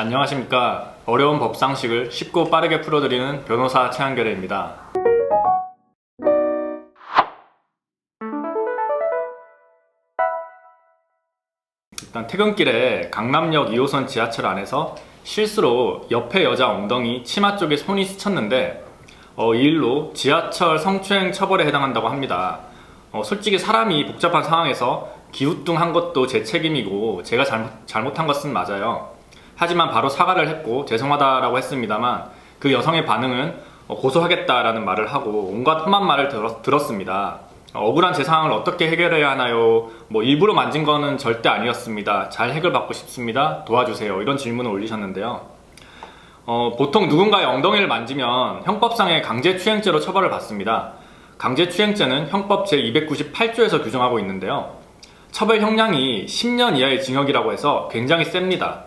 안녕하십니까. 어려운 법상식을 쉽고 빠르게 풀어드리는 변호사 최한결입니다. 일단 퇴근길에 강남역 2호선 지하철 안에서 실수로 옆에 여자 엉덩이 치마 쪽에 손이 스쳤는데 이 일로 지하철 성추행 처벌에 해당한다고 합니다. 솔직히 사람이 복잡한 상황에서 기우뚱한 것도 제 책임이고 제가 잘못한 것은 맞아요. 하지만 바로 사과를 했고 죄송하다라고 했습니다만 그 여성의 반응은 고소하겠다라는 말을 하고 온갖 험한 말을 들었습니다. 억울한 제 상황을 어떻게 해결해야 하나요? 일부러 만진 거는 절대 아니었습니다. 잘 해결받고 싶습니다. 도와주세요. 이런 질문을 올리셨는데요. 보통 누군가의 엉덩이를 만지면 형법상의 강제추행죄로 처벌을 받습니다. 강제추행죄는 형법 제298조에서 규정하고 있는데요. 처벌 형량이 10년 이하의 징역이라고 해서 굉장히 셉니다.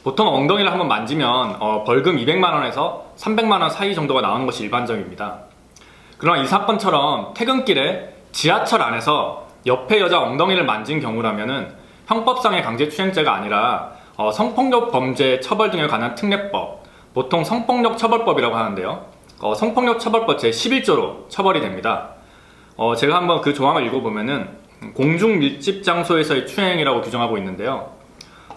보통 엉덩이를 한번 만지면 벌금 200만원에서 300만원 사이 정도가 나오는 것이 일반적입니다. 그러나 이 사건처럼 퇴근길에 지하철 안에서 옆에 여자 엉덩이를 만진 경우라면은 형법상의 강제추행죄가 아니라 성폭력 범죄 처벌 등에 관한 특례법, 보통 성폭력 처벌법이라고 하는데요. 성폭력 처벌법 제11조로 처벌이 됩니다. 제가 한번 그 조항을 읽어보면은 공중 밀집 장소에서의 추행이라고 규정하고 있는데요.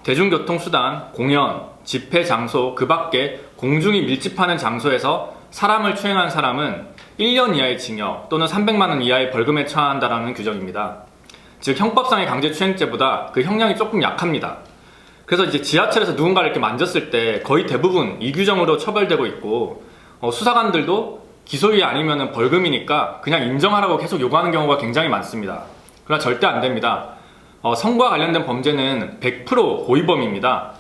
대중교통수단, 공연, 집회 장소 그 밖에 공중이 밀집하는 장소에서 사람을 추행한 사람은 1년 이하의 징역 또는 300만원 이하의 벌금에 처한다라는 규정입니다. 즉 형법상의 강제추행죄보다 그 형량이 조금 약합니다. 그래서 이제 지하철에서 누군가를 이렇게 만졌을 때 거의 대부분 이 규정으로 처벌되고 있고 수사관들도 기소유예 아니면 벌금이니까 그냥 인정하라고 계속 요구하는 경우가 굉장히 많습니다. 그러나 절대 안 됩니다. 성과 관련된 범죄는 100% 고의범입니다.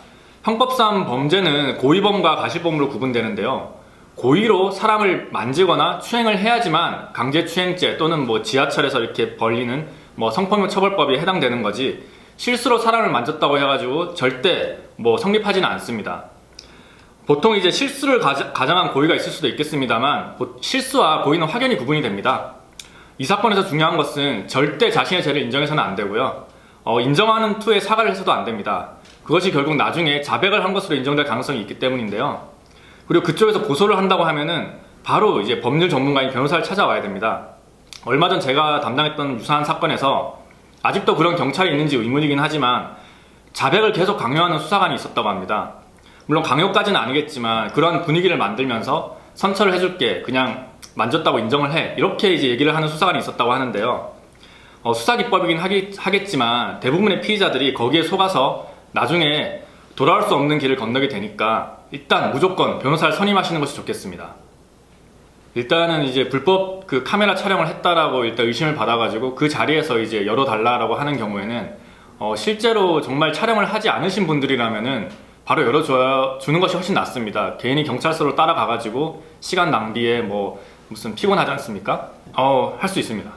형법상 범죄는 고의범과 가실범으로 구분되는데요. 고의로 사람을 만지거나 추행을 해야지만 강제추행죄 또는 지하철에서 이렇게 벌리는 성폭력 처벌법에 해당되는 거지 실수로 사람을 만졌다고 해가지고 절대 성립하지는 않습니다. 보통 이제 실수를 가장한 고의가 있을 수도 있겠습니다만 실수와 고의는 확연히 구분이 됩니다. 이 사건에서 중요한 것은 절대 자신의 죄를 인정해서는 안 되고요. 인정하는 투에 사과를 해서도 안 됩니다. 그것이 결국 나중에 자백을 한 것으로 인정될 가능성이 있기 때문인데요. 그리고 그쪽에서 고소를 한다고 하면은 바로 이제 법률 전문가인 변호사를 찾아와야 됩니다. 얼마 전 제가 담당했던 유사한 사건에서 아직도 그런 경찰이 있는지 의문이긴 하지만 자백을 계속 강요하는 수사관이 있었다고 합니다. 물론 강요까지는 아니겠지만 그런 분위기를 만들면서 선처를 해줄게, 그냥 만졌다고 인정을 해, 이렇게 이제 얘기를 하는 수사관이 있었다고 하는데요. 수사기법이긴 하겠지만 대부분의 피의자들이 거기에 속아서 나중에 돌아올 수 없는 길을 건너게 되니까 일단 무조건 변호사를 선임하시는 것이 좋겠습니다. 일단은 이제 불법 그 카메라 촬영을 했다라고 일단 의심을 받아가지고 그 자리에서 이제 열어달라고 하는 경우에는 실제로 정말 촬영을 하지 않으신 분들이라면은 바로 열어주는 것이 훨씬 낫습니다. 괜히 경찰서로 따라가가지고 시간 낭비에 무슨 피곤하지 않습니까? 할 수 있습니다.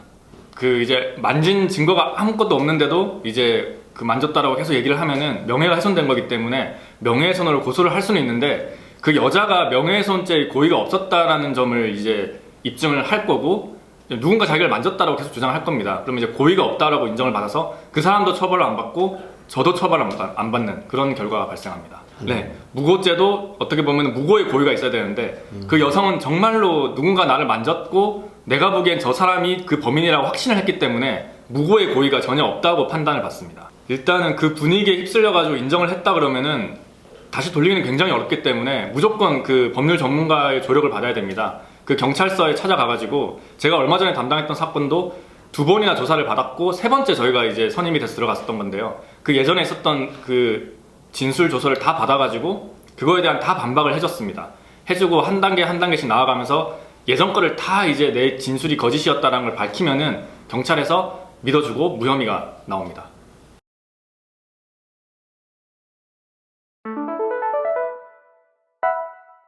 그 이제 만진 증거가 아무것도 없는데도 이제 그 만졌다라고 계속 얘기를 하면은 명예가 훼손된 거기 때문에 명예훼손으로 고소를 할 수는 있는데 그 여자가 명예훼손죄의 고의가 없었다라는 점을 이제 입증을 할 거고 누군가 자기를 만졌다라고 계속 주장을 할 겁니다. 그러면 이제 고의가 없다라고 인정을 받아서 그 사람도 처벌을 안 받고 저도 처벌을 안 받는 그런 결과가 발생합니다. 네, 무고죄도 어떻게 보면 무고의 고의가 있어야 되는데 그 여성은 정말로 누군가 나를 만졌고 내가 보기엔 저 사람이 그 범인이라고 확신을 했기 때문에 무고의 고의가 전혀 없다고 판단을 받습니다. 일단은 그 분위기에 휩쓸려가지고 인정을 했다 그러면은 다시 돌리기는 굉장히 어렵기 때문에 무조건 그 법률 전문가의 조력을 받아야 됩니다. 그 경찰서에 찾아가가지고 제가 얼마 전에 담당했던 사건도 2번이나 조사를 받았고 3번째 저희가 이제 선임이 돼서 들어갔었던 건데요. 그 예전에 있었던 그 진술 조서를 다 받아가지고 그거에 대한 다 반박을 해줬습니다. 해주고 한 단계 한 단계씩 나아가면서 예전 거를 다 이제 내 진술이 거짓이었다는 걸 밝히면은 경찰에서 믿어주고 무혐의가 나옵니다.